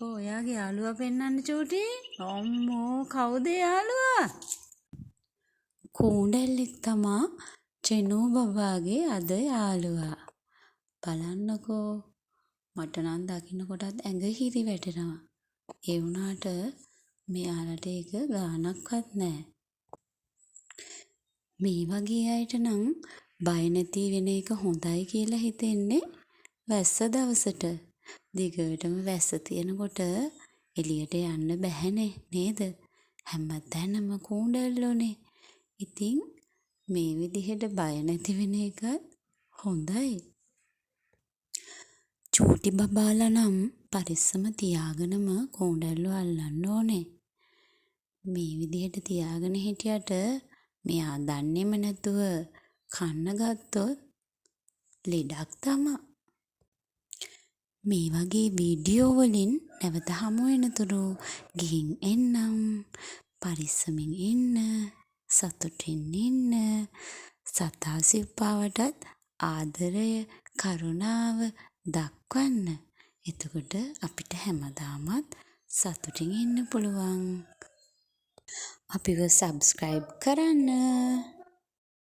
ඔයාගේ යාළුවා පෙන්වන්න චූටි. අම්මෝ කවුද යාළුවා? කූඩැල්ලෙක් තමා චෙනූ බබාගේ අද යාළුවා. බලන්නකෝ මට නම් දකින්නකොටත් ඇඟ හිරි වැටෙනවා. ඒ වුණාට මෙයාලට ඒක ගානක්වත් නැහැ. මේ වගේ අයට නම් බය නැති වෙන එක හොඳයි කියලා හිතෙන්නේ වැස්ස දවසට. දිගටම වැස්ස තියෙනකොට එළියට යන්න බැහැනේ නේද? හැමතැනම කූඩැල්ලෝනේ. ඉතින් මේ විදිහට බය නැති වෙන එකත් හොඳයි. චූටි බබාලා නම් පරිස්සම තියාගෙනම කූඩැල්ලෝ අල්ලන්න ඕනේ. මේ විදිහට තියාගෙන හිටියට මෙයා දන්නේම නැතුව කන්න ගත්තොත් ලෙඩක් තමා. මේ වගේ වීඩියෝ වලින් නැවත හමු වෙනතුරු ගිහින් එන්නම්. පරිස්සමින් ඉන්න. සතුටින් ඉන්න. සතා සිව්පාවටත් ආදරය කරුණාව දක්වන්න. එතකොට අපිට හැමදාමත් සතුටින් ඉන්න පුළුවන්. අපිව සබ්ස්ක්‍රයිබ් කරන්න.